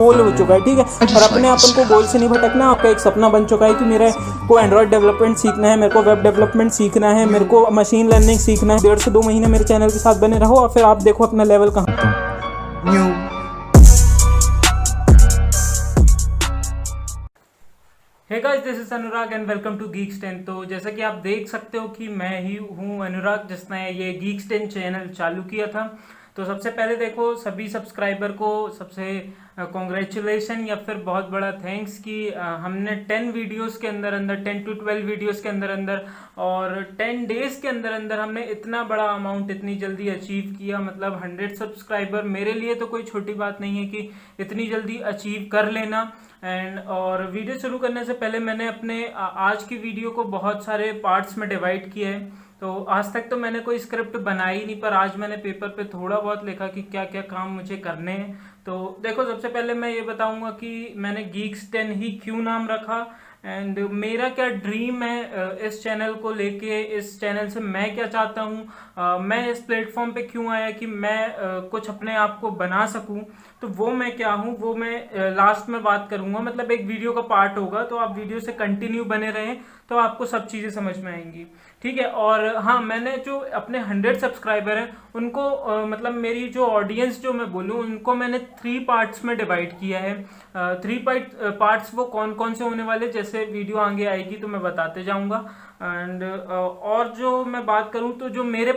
गोल हो चुका है, ठीक है। और अपने अपन को गोल से नहीं भटकना। आपका एक सपना बन चुका है कि मेरे को एंड्रॉयड डेवलपमेंट सीखना है, मेरे को वेब डेवलपमेंट सीखना है, मेरे को मशीन लर्निंग सीखना है। 1.5 से 2 महीने मेरे चैनल के साथ बने रहो और फिर आप देखो अपना लेवल कहाँ। Hey guys, this is Anurag and welcome to Geeks 10। तो जैसा कि आप देख सकते हो कि मैं ही हूँ अनुराग, जिसने ये गीक्स 10 चैनल चालू किया था। तो सबसे पहले देखो, सभी सब्सक्राइबर को सबसे कॉन्ग्रेचुलेशन या फिर बहुत बड़ा थैंक्स कि हमने 10 वीडियोस के अंदर अंदर 10 to 12 वीडियोस के अंदर अंदर और 10 डेज के अंदर अंदर हमने इतना बड़ा अमाउंट इतनी जल्दी अचीव किया। मतलब 100 सब्सक्राइबर मेरे लिए तो कोई छोटी बात नहीं है कि इतनी जल्दी अचीव कर लेना। और वीडियो शुरू करने से पहले मैंने अपने आज की वीडियो को बहुत सारे पार्ट्स में डिवाइड किया है। तो आज तक तो मैंने कोई स्क्रिप्ट बनाई नहीं, पर आज मैंने पेपर पे थोड़ा बहुत लिखा कि क्या क्या काम मुझे करने हैं। तो देखो, सबसे पहले मैं ये बताऊंगा कि मैंने गीक्स 10 ही क्यों नाम रखा एंड मेरा क्या ड्रीम है इस चैनल को लेके, इस चैनल से मैं क्या चाहता हूँ, मैं इस प्लेटफॉर्म पे क्यों आया कि मैं कुछ अपने आप को बना सकूं। तो वो मैं क्या हूँ वो मैं लास्ट में बात करूंगा। मतलब एक वीडियो का पार्ट होगा, तो आप वीडियो से कंटिन्यू बने रहें तो आपको सब चीज़ें समझ में आएंगी, ठीक है। और हाँ, मैंने जो अपने 100 सब्सक्राइबर हैं उनको मतलब मेरी जो ऑडियंस जो मैं बोलूँ उनको मैंने 3 पार्ट्स में डिवाइड किया है। 3 पार्ट्स वो कौन कौन से होने वाले, जैसे वीडियो आगे आएगी तो मैं बताते जाऊंगा। एंड और जो मैं बात करूं तो जो मेरे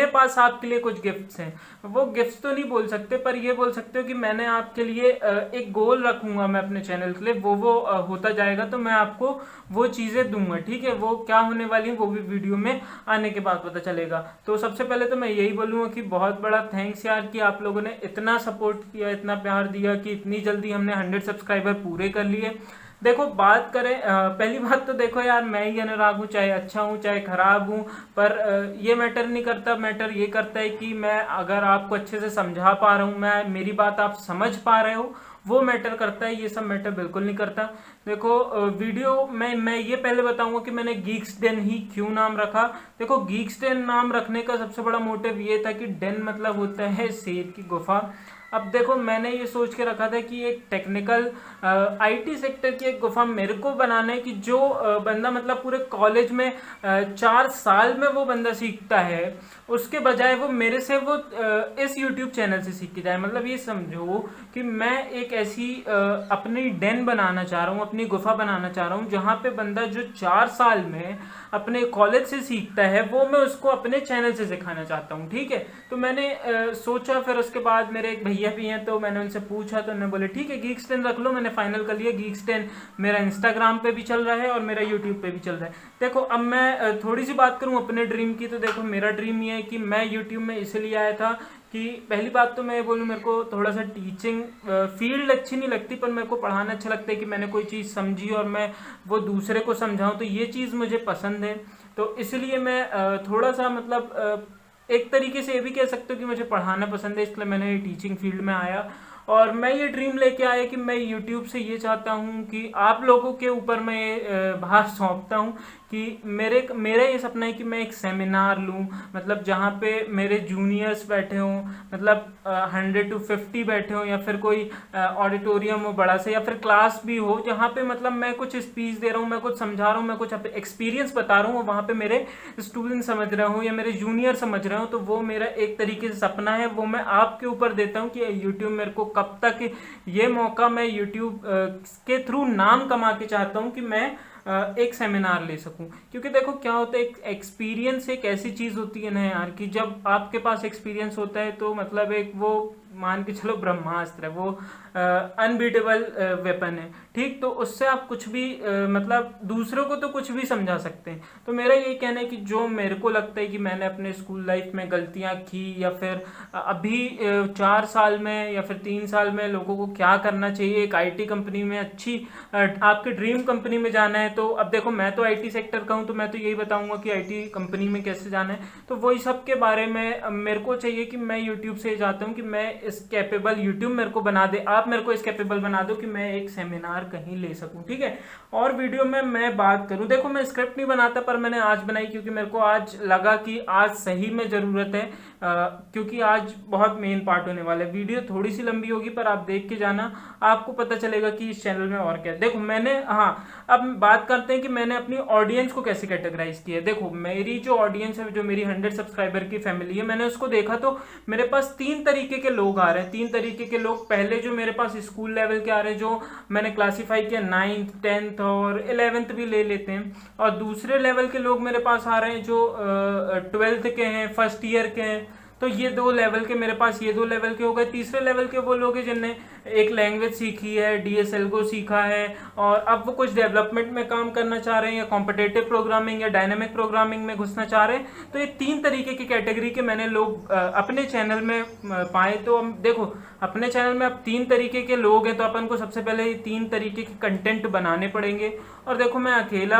पास आपके लिए कुछ गिफ्ट्स हैं। वो गिफ्ट्स तो नहीं बोल सकते, पर ये बोल सकते हो कि मैंने आपके लिए एक गोल रखूंगा मैं अपने चैनल के लिए। वो होता जाएगा तो मैं आपको वो चीज़ें दूंगा, ठीक है। वो क्या होने वाली है वो भी वीडियो में आने के बाद पता चलेगा। तो सबसे पहले तो मैं यही बोलूँगा कि बहुत बड़ा थैंक्स यार कि आप लोगों ने इतना सपोर्ट किया, इतना प्यार दिया कि इतनी जल्दी हमने 100 सब्सक्राइबर पूरे कर लिए। देखो, बात करें पहली बात तो देखो यार, मैं ही अनुराग हूँ, चाहे अच्छा हूँ चाहे खराब हूँ, पर ये मैटर नहीं करता। मैटर ये करता है कि मैं अगर आपको अच्छे से समझा पा रहा हूँ, मैं मेरी बात आप समझ पा रहे हो, वो मैटर करता है। ये सब मैटर बिल्कुल नहीं करता। देखो, वीडियो मैं ये पहले बताऊंगा कि मैंने गीक्स 10 ही क्यों नाम रखा। देखो, गीक्स 10 नाम रखने का सबसे बड़ा मोटिव ये था कि 10 मतलब होता है शेर की गुफा। अब देखो, मैंने ये सोच के रखा था कि एक टेक्निकल आईटी सेक्टर की एक गुफा मेरे को बनाना है कि जो बंदा मतलब पूरे कॉलेज में 4 साल में वो बंदा सीखता है, उसके बजाय वो मेरे से वो इस यूट्यूब चैनल से सीख के जाए। मतलब ये समझो कि मैं एक ऐसी अपनी डेन बनाना चाह रहा हूँ, अपनी गुफा बनाना चाह रहा हूँ जहाँ पे बंदा जो 4 साल में अपने कॉलेज से सीखता है वो मैं उसको अपने चैनल से सिखाना चाहता हूँ, ठीक है। तो मैंने सोचा, फिर उसके बाद मेरे एक भैया भी हैं तो मैंने उनसे पूछा, तो उन्होंने बोले ठीक है गीक्स 10 रख लो। मैंने फाइनल कर लिया गीक्स 10। मेरा इंस्टाग्राम पे भी चल रहा है और मेरा यूट्यूब पे भी चल रहा है। देखो, अब मैं थोड़ी सी बात करूँ अपने ड्रीम की। तो देखो, मेरा ड्रीम ये है कि मैं यूट्यूब में इसलिए आया था कि पहली बात तो मैं ये बोलूँ, मेरे को थोड़ा सा टीचिंग फील्ड अच्छी नहीं लगती, पर मेरे को पढ़ाना अच्छा लगता है कि मैंने कोई चीज़ समझी और मैं वो दूसरे को समझाऊं, तो ये चीज़ मुझे पसंद है। तो इसलिए मैं थोड़ा सा मतलब एक तरीके से ये भी कह सकते हो कि मुझे पढ़ाना पसंद है, इसलिए मैंने टीचिंग फील्ड में आया। और मैं ये ड्रीम लेके आया कि मैं यूट्यूब से ये चाहता हूँ कि आप लोगों के ऊपर मैं ये भार सौंपता हूँ कि मेरा ये सपना है कि मैं एक सेमिनार लूँ, मतलब जहाँ पे मेरे जूनियर्स बैठे हों, मतलब 100 to 50 बैठे हों, या फिर कोई ऑडिटोरियम हो बड़ा से, या फिर क्लास भी हो जहाँ पे मतलब मैं कुछ स्पीच दे रहा हूँ, मैं कुछ समझा रहा हूँ, मैं कुछ एक्सपीरियंस बता रहा हूँ, वहाँ पे मेरे स्टूडेंट समझ रहे हो या मेरे जूनियर समझ रहे हो। तो वो मेरा एक तरीके से सपना है, वो मैं आपके ऊपर देता हूँ कि यूट्यूब मेरे को कब तक ये मौका, मैं यूट्यूब के थ्रू नाम कमा के चाहता हूँ कि मैं एक सेमिनार ले सकूं। क्योंकि देखो क्या होता है, एक एक्सपीरियंस एक ऐसी चीज होती है ना यार, कि जब आपके पास एक्सपीरियंस होता है तो मतलब एक वो मान के चलो ब्रह्मास्त्र है, वो अनबीटेबल वेपन है, ठीक। तो उससे आप कुछ भी मतलब दूसरों को तो कुछ भी समझा सकते हैं। तो मेरा यही कहना है कि जो मेरे को लगता है कि मैंने अपने स्कूल लाइफ में गलतियां की, या फिर अभी 4 साल में या फिर 3 साल में लोगों को क्या करना चाहिए, एक आईटी कंपनी में अच्छी आपके ड्रीम कंपनी में जाना है। तो अब देखो, मैं तो आईटी सेक्टर का हूँ, तो मैं तो यही बताऊंगा कि आईटी कंपनी में कैसे जाना है। तो वही सब के बारे में मेरे को चाहिए कि मैं यूट्यूब से चाहता हूँ कि मैं इस कैपेबल, यूट्यूब मेरे को बना दे, आप मेरे को इस कैपेबल बना दो कि मैं एक सेमिनार कहीं ले सकूं, ठीक है। और वीडियो में मैं बात करूं, देखो मैं स्क्रिप्ट नहीं बनाता पर मैंने आज बनाई क्योंकि मेरे को आज लगा कि आज सही में ज़रूरत है, क्योंकि आज बहुत मेन पार्ट होने वाला है। वीडियो थोड़ी सी लंबी होगी पर आप देख के जाना, आपको पता चलेगा कि इस चैनल में और क्या है। देखो मैंने, हाँ अब बात करते हैं कि मैंने अपनी ऑडियंस को कैसे कैटेगराइज किया है। देखो मेरी जो ऑडियंस है, जो मेरी 100 सब्सक्राइबर की फैमिली है, मैंने उसको देखा तो मेरे पास 3 तरीके के लोग आ रहे हैं। 3 तरीके के लोग, पहले जो मेरे पास स्कूल लेवल के आ रहे हैं, जो मैंने क्लासीफाई किया 9th 10th और 11th भी ले लेते हैं। और दूसरे लेवल के लोग मेरे पास आ रहे हैं जो 12th के हैं, फर्स्ट ईयर के हैं। तो ये 2 लेवल के मेरे पास, ये 2 लेवल के हो गए। तीसरे लेवल के वो लोग हैं जिनने एक लैंग्वेज सीखी है, डीएसएल को सीखा है और अब वो कुछ डेवलपमेंट में काम करना चाह रहे हैं, या कॉम्पिटिटिव प्रोग्रामिंग या डायनामिक प्रोग्रामिंग में घुसना चाह रहे हैं। तो ये 3 तरीके की कैटेगरी के मैंने लोग अपने चैनल में पाए। तो हम देखो अपने चैनल में अब 3 तरीके के लोग हैं, तो अपन को सबसे पहले ये 3 तरीके के कंटेंट बनाने पड़ेंगे। और देखो मैं अकेला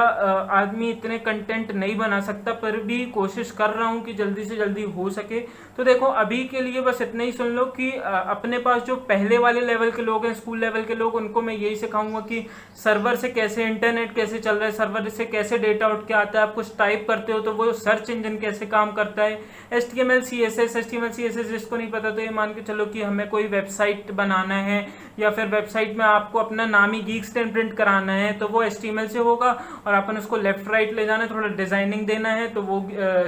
आदमी इतने कंटेंट नहीं बना सकता, पर भी कोशिश कर रहा हूँ कि जल्दी से जल्दी हो सके। तो देखो अभी के लिए बस इतना ही सुन लो कि अपने पास जो पहले वाले लेवल के लोग हैं, स्कूल लेवल के लोग, उनको मैं यही सिखाऊंगा कि सर्वर से कैसे, इंटरनेट कैसे चल रहा है, सर्वर से कैसे डेटा उठ के आता है, आप कुछ टाइप करते हो तो वो सर्च इंजन कैसे काम करता है, HTML CSS जिसको नहीं पता तो ये मान के चलो कि हमें कोई वेबसाइट बनाना है या फिर वेबसाइट में आपको अपना नाम ही Geekstent प्रिंट कराना है तो वो HTML से होगा, और अपन उसको लेफ्ट राइट ले जाना है, थोड़ा डिजाइनिंग देना है तो वो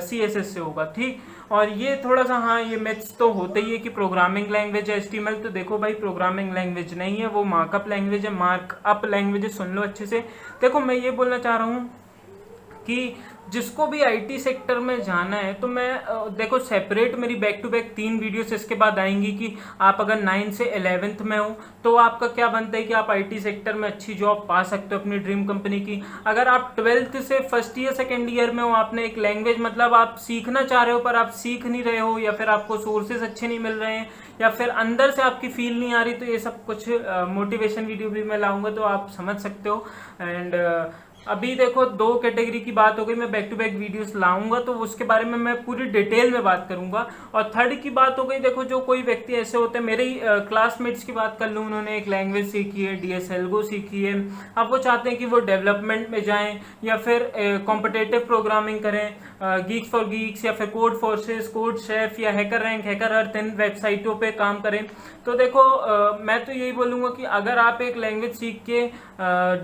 CSS से होगा, ठीक। और ये थोड़ा सा, हाँ ये मैथ्स तो होता ही है कि प्रोग्रामिंग लैंग्वेज है HTML, तो देखो भाई प्रोग्रामिंग लैंग्वेज नहीं है, वो मार्कअप लैंग्वेज है, मार्कअप लैंग्वेज। सुन लो अच्छे से। देखो मैं ये बोलना चाह रहा हूँ कि जिसको भी आईटी सेक्टर में जाना है तो मैं देखो सेपरेट मेरी बैक टू बैक 3 वीडियोस इसके बाद आएंगी कि आप अगर 9 से 11th में हो तो आपका क्या बनता है कि आप आईटी सेक्टर में अच्छी जॉब पा सकते हो अपनी ड्रीम कंपनी की। अगर आप 12th से फर्स्ट ईयर सेकेंड ईयर में हो, आपने एक लैंग्वेज मतलब आप सीखना चाह रहे हो पर आप सीख नहीं रहे हो, या फिर आपको सोर्सेज अच्छे नहीं मिल रहे हैं, या फिर अंदर से आपकी फील नहीं आ रही, तो ये सब कुछ मोटिवेशन वीडियो भी मैं लाऊंगा तो आप समझ सकते हो। एंड अभी देखो 2 कैटेगरी की बात हो गई, मैं बैक टू बैक वीडियोस लाऊंगा तो उसके बारे में मैं पूरी डिटेल में बात करूंगा। और थर्ड की बात हो गई, देखो जो कोई व्यक्ति ऐसे होते हैं, मेरे क्लासमेट्स की बात कर लूँ, उन्होंने एक लैंग्वेज सीखी है, DSLGO सीखी है, अब वो चाहते हैं कि वो डेवलपमेंट में जाएं या फिर कॉम्पिटिटिव प्रोग्रामिंग करें, गीक्स फॉर गीक्स या फिर कोड फोर्सेस, कोड शेफ या हैकर रैंक, हैकर अर्थ, इन वेबसाइटों पे काम करें। तो देखो मैं तो यही बोलूँगा कि अगर आप एक लैंग्वेज सीख के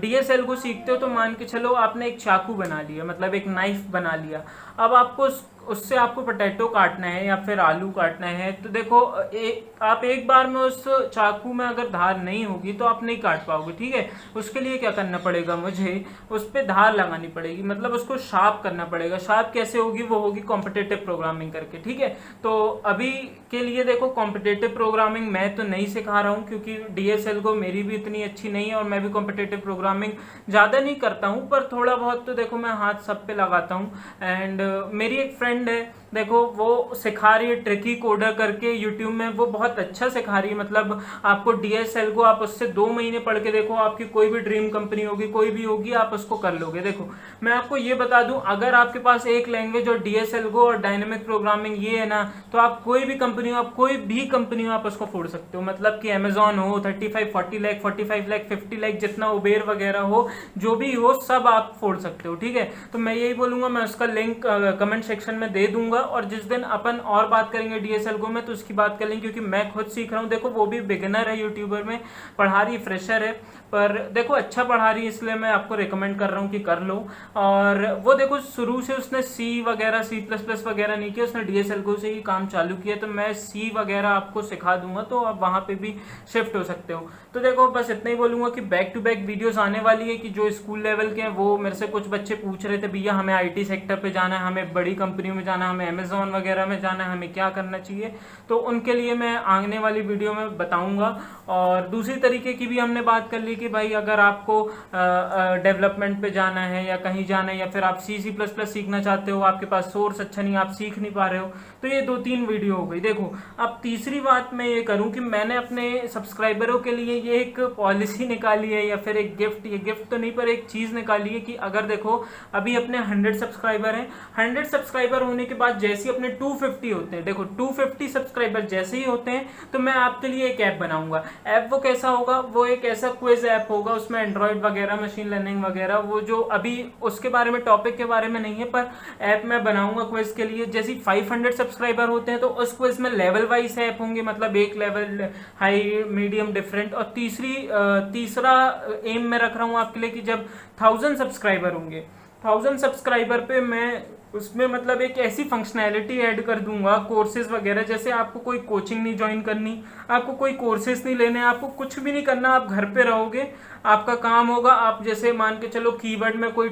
DSLGO सीखते हो तो मान के चलो आपने एक चाकू बना लिया, मतलब एक नाइफ बना लिया। अब आपको उससे आपको पोटैटो काटना है या फिर आलू काटना है, तो देखो आप एक बार में उस चाकू में अगर धार नहीं होगी तो आप नहीं काट पाओगे, ठीक है। उसके लिए क्या करना पड़ेगा, मुझे उस पर धार लगानी पड़ेगी, मतलब उसको शार्प करना पड़ेगा। शार्प कैसे होगी, वो होगी कॉम्पिटिटिव प्रोग्रामिंग करके, ठीक है। तो अभी के लिए देखो कॉम्पिटिटिव प्रोग्रामिंग मैं तो नहीं सिखा रहा हूँ क्योंकि DSLGO मेरी भी इतनी अच्छी नहीं है और मैं भी कॉम्पिटिटिव प्रोग्रामिंग ज़्यादा नहीं करता हूँ, पर थोड़ा बहुत तो देखो मैं हाथ सब पे लगाता हूँ। एंड मेरी एक फ्रेंड है, देखो वो सिखा रही है ट्रिकी कोडर करके यूट्यूब में, वो बहुत अच्छा सिखा रही है। मतलब आपको DSLGO आप उससे 2 महीने पढ़ के देखो, आपकी कोई भी ड्रीम कंपनी होगी, कोई भी होगी, आप उसको कर लोगे। देखो मैं आपको ये बता दूं, अगर आपके पास एक लैंग्वेज और DSLGO और डायनेमिक प्रोग्रामिंग ये है ना, तो आप कोई भी कंपनी हो, आप कोई भी कंपनी हो, आप उसको फोड़ सकते हो। मतलब कि अमेजॉन हो, 35-40 लाख, 45 लाख, 50 लाख, जितना उबेर वगैरह हो, जो भी हो, सब आप फोड़ सकते हो, ठीक है। तो मैं यही बोलूंगा, मैं उसका लिंक कमेंट सेक्शन में दे दूंगा, और जिस दिन अपन और बात करेंगे DSLGO में तो उसकी बात करेंगे, क्योंकि मैं खुद सीख रहा हूँ। देखो वो भी बिगिनर है, यूट्यूबर में पढ़ा रही, फ्रेशर है, पर देखो अच्छा पढ़ा रही है, इसलिए मैं आपको रिकमेंड कर रहा हूँ कि कर लो। और वो देखो शुरू से उसने C वगैरह, C++ वगैरह नहीं किया, उसने DSLGO से ही काम चालू किया। तो मैं C वगैरह आपको सिखा दूंगा, तो आप वहाँ पे भी शिफ्ट हो सकते हो। तो देखो बस इतना ही बोलूँगा कि बैक टू बैक वीडियोस आने वाली है, कि जो स्कूल लेवल के हैं, वो मेरे से कुछ बच्चे पूछ रहे थे, भैया हमें IT सेक्टर पे जाना है, हमें बड़ी कंपनियों में जाना है, हमें अमेजॉन वगैरह में जाना है, हमें क्या करना चाहिए। तो उनके लिए मैं आने वाली वीडियो में बताऊंगा। और दूसरी तरीके की भी हमने बात कर ली कि भाई अगर आपको डेवलपमेंट पे जाना है या कहीं जाना है, या फिर आप C++ सीखना चाहते हो, आपके पास सोर्स अच्छा नहीं, आप सीख नहीं पा रहे हो, तो ये 2-3 वीडियो हो गई। देखो अब तीसरी बात मैं ये करूं कि मैंने अपने सब्सक्राइबरों के लिए ये एक पॉलिसी निकाली है, या फिर एक गिफ्ट, ये गिफ्ट तो नहीं पर एक चीज़ निकाली है कि अगर देखो अभी अपने 100 सब्सक्राइबर हैं, 100 सब्सक्राइबर होने के बाद जैसे ही अपने 250 होते हैं, देखो 250 सब्सक्राइबर जैसे ही होते हैं तो मैं आपके लिए एक ऐप बनाऊंगा। ऐप वो कैसा होगा, वो एक ऐसा क्विज ऐप होगा, उसमें एंड्रॉइड वगैरह, मशीन लर्निंग वगैरह, वो जो अभी उसके बारे में, टॉपिक के बारे में नहीं है, पर ऐप मैं बनाऊंगा क्विज के लिए। जैसे 500 सब्सक्राइबर होते हैं तो उस क्विज में लेवल वाइज ऐप होंगे, मतलब एक लेवल हाई, मीडियम, डिफरेंट। और तीसरा एम मैं रख रहा हूँ आपके लिए कि जब 1000 सब्सक्राइबर होंगे, 1000 सब्सक्राइबर पे मैं उसमें मतलब एक ऐसी फंक्शनैलिटी ऐड कर दूंगा, कोर्सेज वगैरह, जैसे आपको कोई कोचिंग नहीं ज्वाइन करनी, आपको कोई कोर्सेज नहीं लेने, आपको कुछ भी नहीं करना, आप घर पे रहोगे, आपका काम होगा, आप जैसे मान के चलो कीवर्ड में कोई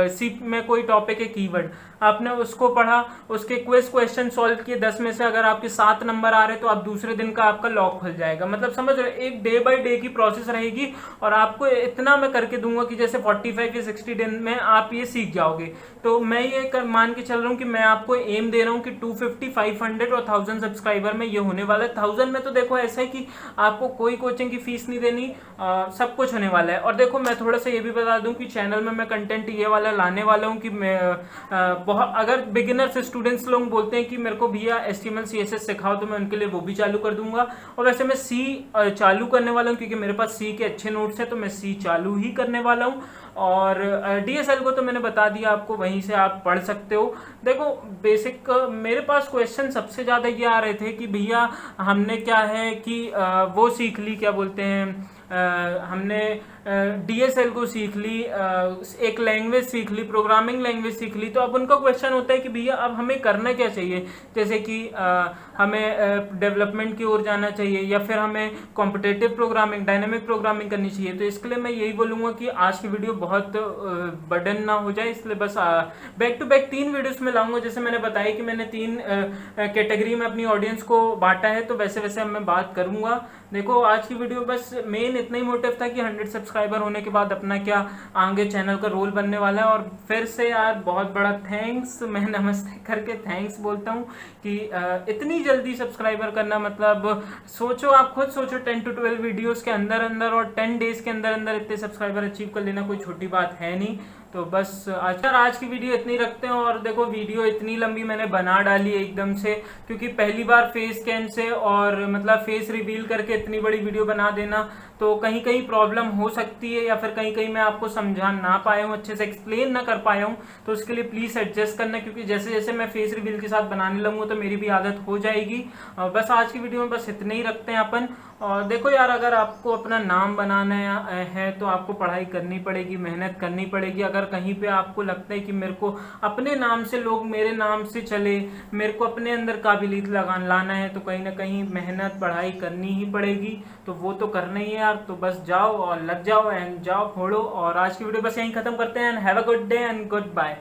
सी में कोई टॉपिक है, कीवर्ड आपने उसको पढ़ा, उसके क्वेश्चन सॉल्व किए, 10 में से अगर आपके 7 नंबर आ रहे तो आप दूसरे दिन का आपका लॉक खुल जाएगा। मतलब समझ रहे, एक डे बाय डे की प्रोसेस रहेगी और आपको इतना मैं करके दूंगा कि जैसे 45 या 60 दिन में आप ये सीख जाओगे। तो मैं ये मान के चल रहा हूँ कि मैं आपको एम दे रहा हूँ कि 250, 500 और 1000 सब्सक्राइबर में ये होने वाला है। 1000 में तो देखो ऐसा है कि आपको कोई कोचिंग की फीस नहीं देनी, सब कुछ होने वाला है। और देखो मैं थोड़ा सा ये भी बता दूं कि चैनल में मैं कंटेंट ये वाला लाने वाला हूँ कि मैं बहुत, अगर बिगिनर्स स्टूडेंट्स लोग बोलते हैं कि मेरे को भैया HTML CSS सिखाओ, तो मैं उनके लिए वो भी चालू कर दूंगा। और वैसे मैं C चालू करने वाला हूँ क्योंकि मेरे पास C के अच्छे नोट्स हैं, तो मैं C चालू ही करने वाला हूँ। और DSL को तो मैंने बता दिया आपको, वहीं से आप पढ़ सकते हो। देखो बेसिक मेरे पास क्वेश्चन सबसे ज़्यादा ये आ रहे थे कि भैया हमने क्या है कि वो सीख ली, क्या बोलते हैं, हमने DSL को सीख ली, एक लैंग्वेज सीख ली, प्रोग्रामिंग लैंग्वेज सीख ली, तो अब उनका क्वेश्चन होता है कि भैया अब हमें करना क्या चाहिए, जैसे कि हमें डेवलपमेंट की ओर जाना चाहिए या फिर हमें कॉम्पिटिटिव प्रोग्रामिंग, डायनेमिक प्रोग्रामिंग करनी चाहिए। तो इसके लिए मैं यही बोलूँगा कि आज की वीडियो बहुत बर्डन ना हो जाए, इसलिए बस बैक टू बैक 3 वीडियोस में लाऊंगा। जैसे मैंने बताया कि मैंने 3 कैटेगरी में अपनी ऑडियंस को बांटा है, तो वैसे वैसे अब मैं बात करूंगा। देखो आज की वीडियो बस मेन इतना ही मोटिव था कि 100 सब्सक्राइबर होने के बाद अपना क्या आगे चैनल का रोल बनने वाला है। और फिर से यार बहुत बड़ा थैंक्स, मैं नमस्ते करके थैंक्स बोलता हूँ कि इतनी जल्दी सब्सक्राइबर करना, मतलब सोचो, आप खुद सोचो, 10 to 12 वीडियोस के अंदर अंदर और 10 डेज के अंदर अंदर इतने सब्सक्राइबर अचीव कर लेना कोई छोटी बात है नहीं। तो बस आज की वीडियो इतनी रखते हैं। और देखो वीडियो इतनी लंबी मैंने बना डाली एकदम से, क्योंकि पहली बार फेस कैम से और मतलब फेस रिवील करके इतनी बड़ी वीडियो बना देना, तो कहीं कहीं प्रॉब्लम हो सकती है या फिर कहीं कहीं मैं आपको समझा ना पाया हूँ, अच्छे से एक्सप्लेन ना कर पाया हूँ, तो उसके लिए प्लीज़ एडजस्ट करना, क्योंकि जैसे जैसे मैं फेस रिवील के साथ बनाने लगूंगा तो मेरी भी आदत हो जाएगी। बस आज की वीडियो में बस इतने ही रखते हैं अपन। और देखो यार, अगर आपको अपना नाम बनाना है तो आपको पढ़ाई करनी पड़ेगी, मेहनत करनी पड़ेगी। अगर कहीं पे आपको लगता है कि मेरे को अपने नाम से लोग मेरे नाम से चले, मेरे को अपने अंदर काबिलियत लाना है, तो कहीं ना कहीं मेहनत पढ़ाई करनी ही पड़ेगी। तो वो तो करना ही है यार, तो बस जाओ और लग जाओ एंड जाओ फोड़ो। और आज की वीडियो बस यहीं खत्म करते हैं। Have a good day and good bye.